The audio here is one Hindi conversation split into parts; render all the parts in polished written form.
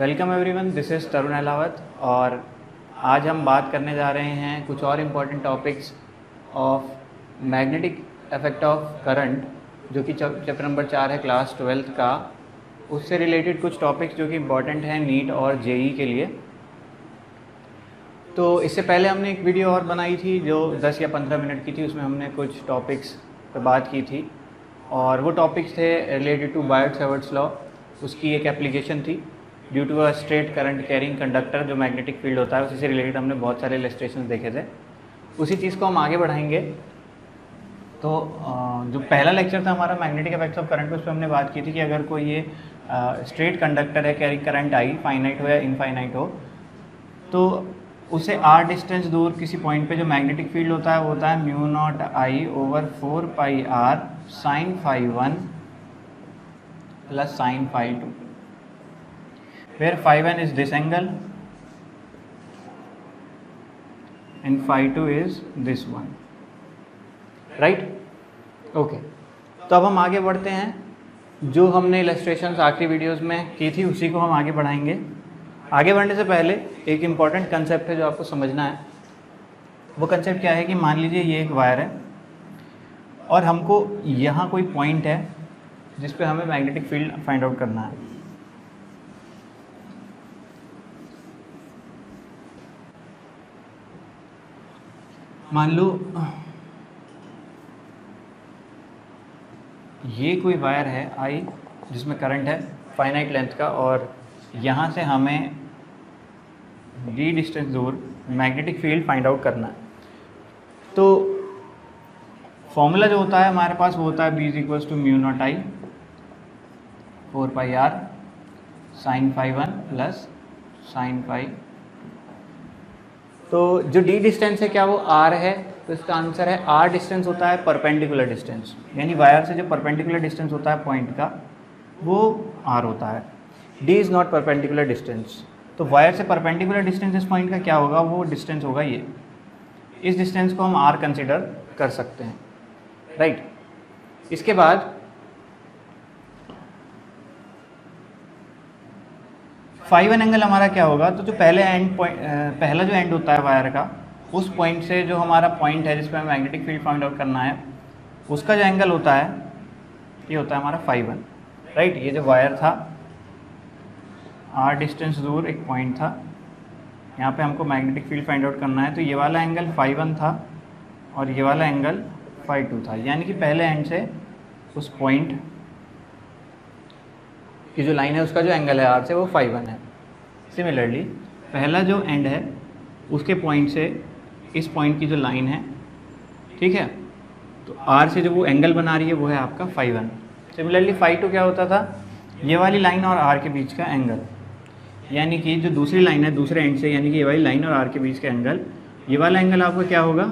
वेलकम एवरीवन, दिस इज़ तरुण अहलावत और आज हम बात करने जा रहे हैं कुछ और important topics of magnetic effect of current, जो कि चैप्टर नंबर 4 है क्लास 12th का। उससे रिलेटेड कुछ टॉपिक्स जो कि इम्पॉर्टेंट हैं नीट और जेई के लिए। तो इससे पहले हमने एक वीडियो और बनाई थी जो 10 या 15 मिनट की थी। उसमें हमने कुछ टॉपिक्स पर बात की थी और वो टॉपिक्स थे रिलेटेड टू बायट-सैवर्ट्स लॉ। उसकी एक एप्लीकेशन थी due to a straight current carrying conductor, जो मैग्नेटिक फील्ड होता है, उसी से रिलेटेड हमने बहुत सारे इलस्ट्रेशंस देखे थे। उसी चीज़ को हम आगे बढ़ाएंगे। तो जो पहला लेक्चर था हमारा मैग्नेटिक इफेक्ट्स ऑफ करंट, उस पर हमने बात की थी कि अगर कोई ये स्ट्रेट कंडक्टर है, कैरिंग करंट आई फाइनाइट हो या इनफाइनाइट हो, तो उसे r डिस्टेंस दूर किसी पॉइंट पे जो मैग्नेटिक फील्ड होता है वो होता है mu naught I over 4 pi r sine phi 1 plus sine phi 2, where phi 1 is this angle and phi 2 is this one, right? Okay, तो अब हम आगे बढ़ते हैं। जो हमने इलस्ट्रेशंस आखिरी वीडियोस में की थी उसी को हम आगे बढ़ाएंगे। आगे बढ़ने से पहले एक इम्पॉर्टेंट कंसेप्ट है जो आपको समझना है। वो कंसेप्ट क्या है कि मान लीजिए ये एक वायर है और हमको यहाँ कोई पॉइंट है जिस पे हमें मैग्नेटिक फील्ड फाइंड आउट करना है। मान लो ये कोई वायर है आई जिसमें करंट है फाइनाइट लेंथ का, और यहाँ से हमें डी डिस्टेंस दूर मैग्नेटिक फील्ड फाइंड आउट करना है। तो फॉर्मूला जो होता है हमारे पास वो होता है B equals to mu naught I 4 pi r sine phi 1 plus sine phi. तो जो d डिस्टेंस है क्या वो r है, तो इसका आंसर है r डिस्टेंस होता है परपेंडिकुलर डिस्टेंस, यानी वायर से जो परपेंडिकुलर डिस्टेंस होता है पॉइंट का वो r होता है। d is not perpendicular distance. तो वायर से परपेंडिकुलर डिस्टेंस इस पॉइंट का क्या होगा, वो डिस्टेंस होगा ये। इस डिस्टेंस को हम r कंसिडर कर सकते हैं, राइट। इसके बाद फाई 1 एंगल हमारा क्या होगा, तो जो पहला जो एंड होता है वायर का, उस पॉइंट से जो हमारा पॉइंट है जिस पर हमें मैग्नेटिक फील्ड फाइंड आउट करना है, उसका जो एंगल होता है ये होता है हमारा फाई 1, राइट। ये जो वायर था r डिस्टेंस दूर एक पॉइंट था, यहाँ पे हमको मैग्नेटिक फील्ड फाइंड आउट करना है, तो ये वाला एंगल फाई 1 था और ये वाला एंगल फाई 2 था, यानी कि पहले एंड से उस पॉइंट की जो लाइन है उसका जो एंगल है r से वो फाई 1 है। सिमिलरली पहला जो एंड है उसके पॉइंट से इस पॉइंट की जो लाइन है, ठीक है, तो r से जो वो एंगल बना रही है वो है आपका फाई 1। सिमिलरली फाई 2 क्या होता था, ये वाली लाइन और r के बीच का एंगल, यानी कि जो दूसरी लाइन है दूसरे एंड से, यानी कि ये वाली लाइन और r के बीच का एंगल, ये वाला एंगल आपका क्या होगा,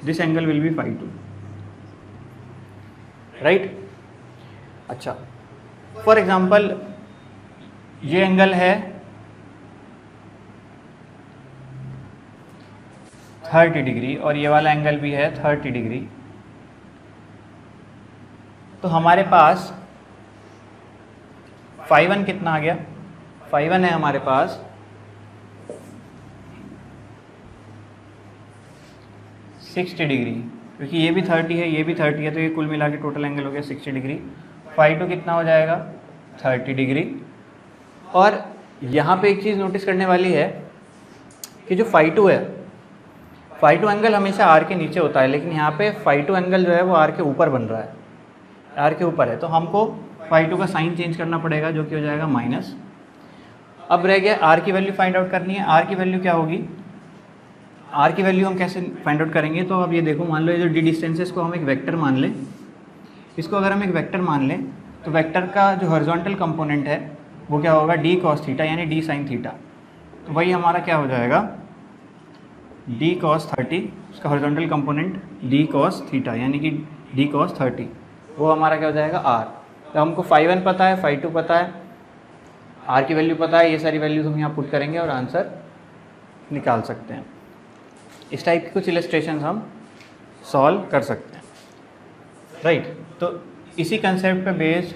this angle will be phi 2, right. अच्छा, फॉर एग्जाम्पल ये एंगल है 30 डिग्री और ये वाला एंगल भी है 30 डिग्री। तो हमारे पास फाई 1 कितना आ गया, फाई 1 है हमारे पास 60 डिग्री, क्योंकि ये भी 30 है ये भी 30 है, तो ये कुल मिला के टोटल एंगल हो गया 60 डिग्री। फाई 2 कितना हो जाएगा 30 डिग्री। और यहाँ पे एक चीज़ नोटिस करने वाली है कि जो फाई 2 है, फाई 2 एंगल हमेशा r के नीचे होता है, लेकिन यहाँ पे फाई 2 एंगल जो है वो r के ऊपर बन रहा है, r के ऊपर है, तो हमको फाई 2 का साइन चेंज करना पड़ेगा, जो कि हो जाएगा माइनस। अब रह गया r की वैल्यू फाइंड आउट करनी है। r की वैल्यू क्या होगी, r की वैल्यू हम कैसे फाइंड आउट करेंगे, तो अब ये देखो, मान लो ये जो d डिस्टेंस है इसको हम एक वेक्टर मान लें। इसको अगर हम एक वेक्टर मान लें तो वेक्टर का जो हॉरिजॉन्टल कंपोनेंट है वो क्या होगा, d cos थीटा यानी d sin थीटा। तो वही हमारा क्या हो जाएगा, d cos 30, उसका horizontal component d cos theta यानी कि d cos 30, वो हमारा क्या हो जाएगा r। तो हमको फाई 1 पता है, फाई 2 पता है, r की वैल्यू पता है, ये सारी वैल्यूज हम यहाँ पुट करेंगे और आंसर निकाल सकते हैं। इस टाइप की कुछ इलस्ट्रेशन हम सॉल्व कर सकते हैं, राइट। तो इसी कंसेप्ट पे बेस्ड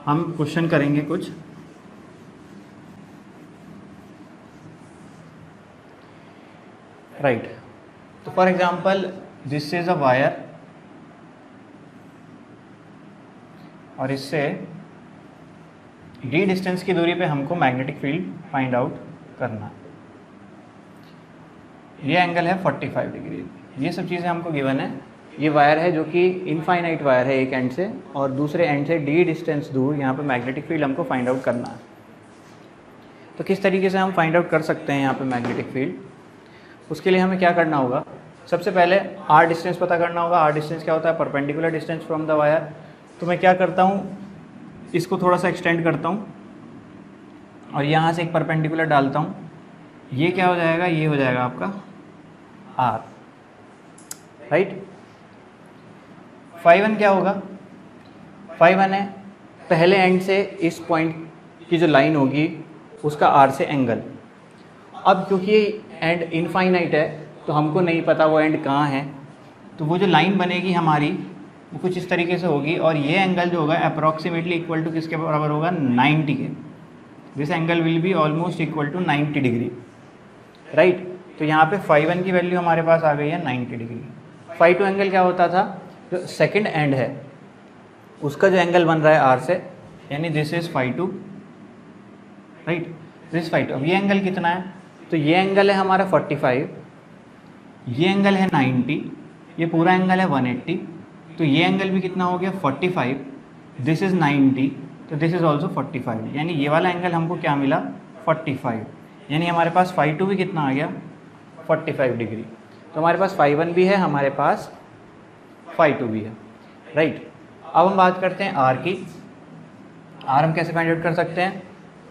हम क्वेश्चन करेंगे कुछ। राइट। तो for example this is a wire और इससे d डिस्टेंस की दूरी पे हमको मैग्नेटिक फील्ड फाइंड आउट करना है। ये एंगल है 45 डिग्री। ये सब चीज़ें हमको गिवन है। ये वायर है जो कि इनफाइनाइट वायर है एक एंड से, और दूसरे एंड से d डिस्टेंस दूर यहाँ पे मैग्नेटिक फील्ड हमको फाइंड आउट करना है। तो किस तरीके से हम फाइंड आउट कर सकते हैं यहाँ पे मैग्नेटिक फील्ड, उसके लिए हमें क्या करना होगा, सबसे पहले r डिस्टेंस पता करना होगा। r डिस्टेंस क्या होता है, perpendicular distance from the wire. तो मैं क्या करता हूँ, इसको थोड़ा सा एक्सटेंड करता हूँ और यहाँ से एक परपेंडिकुलर डालता हूँ। ये क्या हो जाएगा, ये हो जाएगा आपका r, राइट। फाई 1 क्या होगा, फाई 1 है पहले एंड से इस पॉइंट की जो लाइन होगी उसका r से एंगल। अब क्योंकि एंड इनफाइनाइट है तो हमको नहीं पता वो एंड कहाँ है, तो वो जो लाइन बनेगी हमारी वो कुछ इस तरीके से होगी, और ये एंगल जो होगा अप्रॉक्सीमेटली इक्वल टू किसके बराबर होगा, 90 के। This angle will be almost equal to 90 degree, right. तो यहाँ पे फाई 1 की वैल्यू हमारे पास आ गई है 90 डिग्री। फाई 2 एंगल क्या होता था, जो सेकंड एंड है उसका जो एंगल बन रहा है आर से, यानी this is phi 2, right, this phi 2। अब ये एंगल कितना है, तो ये एंगल है हमारा 45, ये एंगल है 90, ये पूरा एंगल है 180, तो ये एंगल भी कितना हो गया 45, दिस इज़ 90, तो दिस इज़ ऑल्सो 45, यानी ये वाला एंगल हमको क्या मिला 45, यानी हमारे पास फाई 2 भी कितना आ गया 45 डिग्री। तो हमारे पास फाई 1 भी है, हमारे पास फाई 2 भी है, राइट। अब हम बात करते हैं आर की। आर हम कैसे फाइंड आउट कर सकते हैं,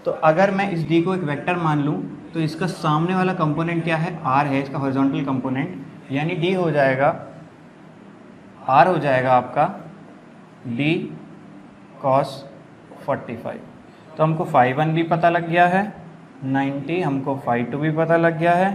तो अगर मैं इस डी को एक वेक्टर मान लूँ तो इसका सामने वाला कंपोनेंट क्या है, आर है, इसका हॉरिजॉन्टल कंपोनेंट, यानी डी हो जाएगा, आर हो जाएगा आपका डी कॉस 45। तो हमको फाई 1 भी पता लग गया है 90, हमको फाई 2 भी पता लग गया है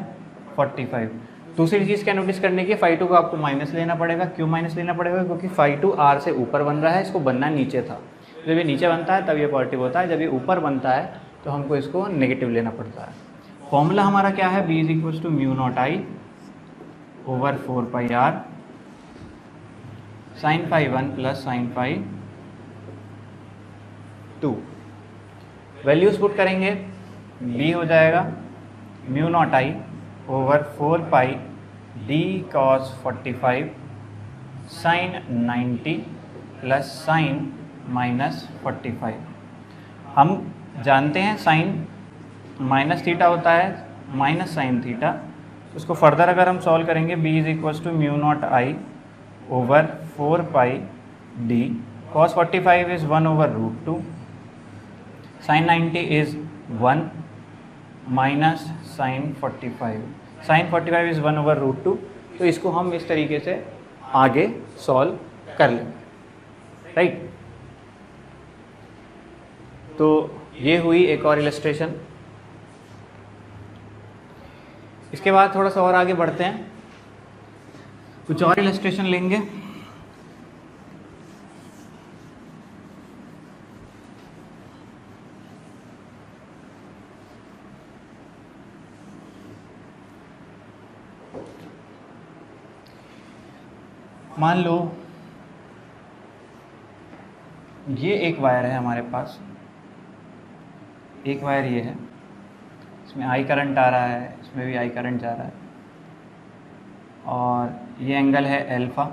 45। दूसरी चीज़ क्या नोटिस करने की, फाई 2 को आपको माइनस लेना पड़ेगा। क्यों माइनस लेना पड़ेगा, क्योंकि फाई 2 आर से ऊपर बन रहा है, इसको बनना नीचे था। जब ये नीचे बनता है तब ये पॉजिटिव होता है, जब ये ऊपर बनता है तो हमको इसको नेगेटिव लेना पड़ता है। फॉर्मूला हमारा क्या है, B is equals to mu naught I over 4 pi R sine phi 1 plus sine phi 2। Values put करेंगे, बी हो जाएगा mu naught I over 4 pi d cos 45 sine 90 plus sine minus 45। हम जानते हैं साइन माइनस थीटा होता है माइनस साइन थीटा। उसको फर्दर अगर हम सॉल्व करेंगे, B is equals to mu naught I over 4 pi d cos 45 is 1 over root 2, sine 90 is 1 minus sine 45, sine 45 is 1 over root 2। तो इसको हम इस तरीके से आगे सॉल्व कर लेंगे, राइट। तो ये हुई एक और इलस्ट्रेशन। इसके बाद थोड़ा सा और आगे बढ़ते हैं, कुछ और इलस्ट्रेशन लेंगे। मान लो ये एक वायर है हमारे पास, एक वायर ये है, इसमें आई करंट आ रहा है, इसमें भी आई करंट जा रहा है, और ये एंगल है अल्फ़ा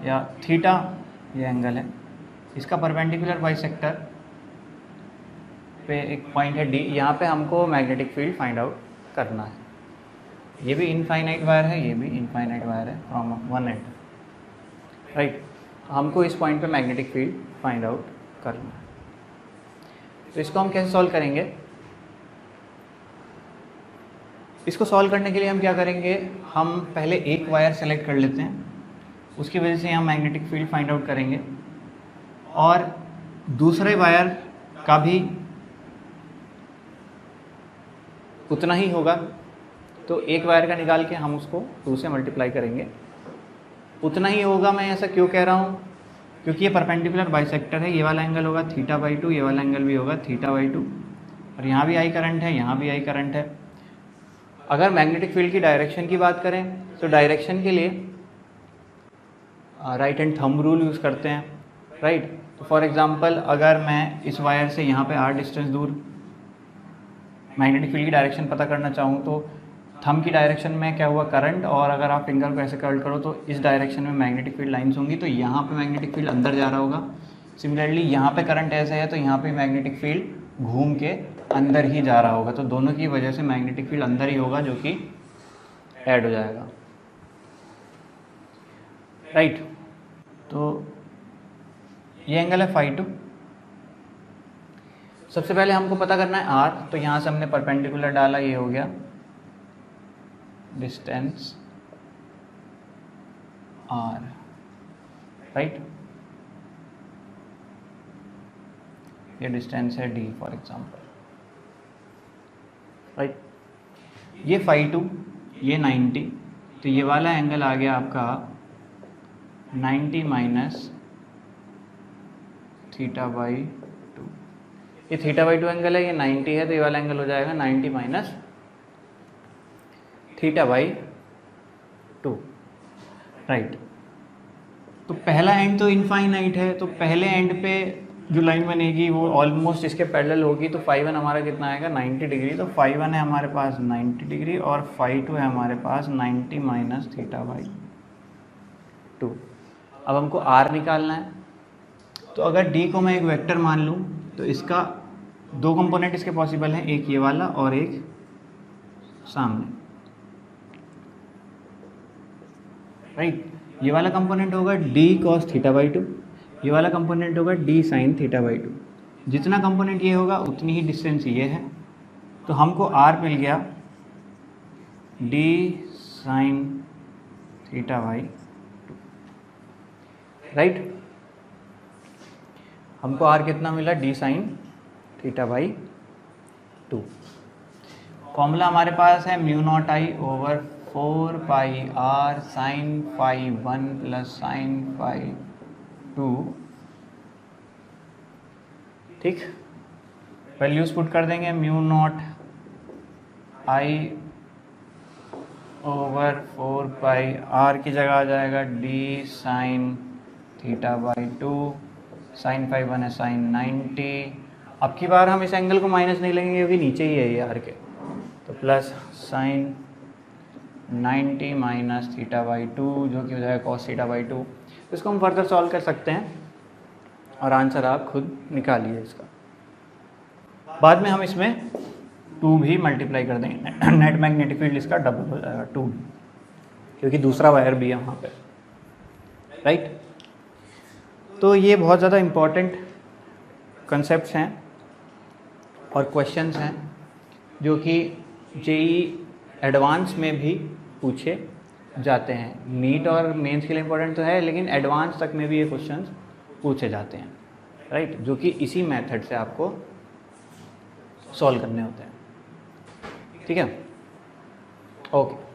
या थीटा, ये एंगल है। इसका परपेंडिकुलर बाइसेक्टर पे एक पॉइंट है डी, यहाँ पे हमको मैग्नेटिक फील्ड फाइंड आउट करना है। ये भी इनफाइनाइट वायर है, ये भी इनफाइनाइट वायर है फ्रॉम वन एंड, राइट। हमको इस पॉइंट पे मैग्नेटिक फील्ड फाइंड आउट करना है। तो इसको हम कैसे सॉल्व करेंगे, इसको सॉल्व करने के लिए हम क्या करेंगे, हम पहले एक वायर सेलेक्ट कर लेते हैं, उसकी वजह से हम मैग्नेटिक फील्ड फाइंड आउट करेंगे, और दूसरे वायर का भी उतना ही होगा। तो एक वायर का निकाल के हम उसको 2 से मल्टीप्लाई करेंगे, उतना ही होगा। मैं ऐसा क्यों कह रहा हूँ, क्योंकि ये परपेंडिकुलर बाइसेक्टर है। ये वाला एंगल होगा थीटा बाई 2, ये वाला एंगल भी होगा थीटा बाई 2, और यहाँ भी आई करंट है, यहाँ भी आई करंट है। अगर मैग्नेटिक फील्ड की डायरेक्शन की बात करें तो डायरेक्शन के लिए right hand thumb rule use करते हैं, राइट। तो फॉर एग्जांपल अगर मैं इस वायर से यहाँ पे r डिस्टेंस दूर मैग्नेटिक फील्ड की डायरेक्शन पता करना चाहूँ तो थंब की डायरेक्शन में क्या हुआ करंट, और अगर आप फिंगर को ऐसे कर्ल करो तो इस डायरेक्शन में मैग्नेटिक फील्ड लाइंस होंगी, तो यहाँ पे मैग्नेटिक फील्ड अंदर जा रहा होगा। सिमिलरली यहाँ पे करंट ऐसे है तो यहाँ पे मैग्नेटिक फील्ड घूम के अंदर ही जा रहा होगा, तो दोनों की वजह से मैग्नेटिक फील्ड अंदर ही होगा जो कि ऐड हो जाएगा, राइट। तो ये एंगल है φ2। सबसे पहले हमको पता करना है r, तो यहाँ से हमने परपेंडिकुलर डाला, ये हो गया डिस्टेंस r, राइट। ये डिस्टेंस है d फॉर एग्जांपल, राइट। ये φ2, ये 90, तो ये वाला एंगल आ गया आपका 90 माइनस θ/2। ये θ/2 एंगल है, ये 90 है, तो ये वाला एंगल हो जाएगा 90 माइनस θ/2, राइट। तो पहला एंड तो इनफाइनाइट है, तो पहले एंड पे जो लाइन बनेगी वो ऑलमोस्ट इसके पैरेलल होगी, तो φ1 हमारा कितना आएगा 90 डिग्री, तो φ1 है हमारे पास 90 डिग्री और φ2 है हमारे पास 90 माइनस θ/2। अब हमको r निकालना है, तो अगर d को मैं एक वेक्टर मान लूँ तो इसका दो कंपोनेंट इसके पॉसिबल हैं, एक ये वाला और एक सामने, राइट। ये वाला कंपोनेंट होगा d cos θ/2, ये वाला कंपोनेंट होगा d sin θ/2। जितना कंपोनेंट ये होगा उतनी ही डिस्टेंस ये है, तो हमको r मिल गया d sin θ/2, राइट। हमको r कितना मिला d sin θ/2। फॉर्मूला हमारे पास है μ0I/4πr sin φ1 प्लस sin φ2, ठीक। वैल्यूज पुट कर देंगे, μ0I/4πr की जगह आ जाएगा d sin θ/2, sin φ1 है sin 90। अब की बार हम इस एंगल को माइनस नहीं लेंगे क्योंकि नीचे ही है ये r के, तो प्लस sin 90 माइनस θ/2 जो कि हो जाएगा cos θ/2। इसको हम फर्दर सॉल्व कर सकते हैं और आंसर आप खुद निकालिए इसका। बाद में हम इसमें 2 भी मल्टीप्लाई कर देंगे, नेट मैग्नेटिक फील्ड इसका डबल हो जाएगा 2, क्योंकि दूसरा वायर भी है वहाँ पे, राइट। तो ये बहुत ज़्यादा इम्पॉर्टेंट कंसेप्ट्स हैं और क्वेश्चंस हैं जो कि जेई एडवांस में भी पूछे जाते हैं। नीट और मेंस के लिए इम्पोर्टेंट तो है, लेकिन एडवांस तक में भी ये क्वेश्चंस पूछे जाते हैं, राइट, जो कि इसी मेथड से आपको सॉल्व करने होते हैं, ठीक है। ओके।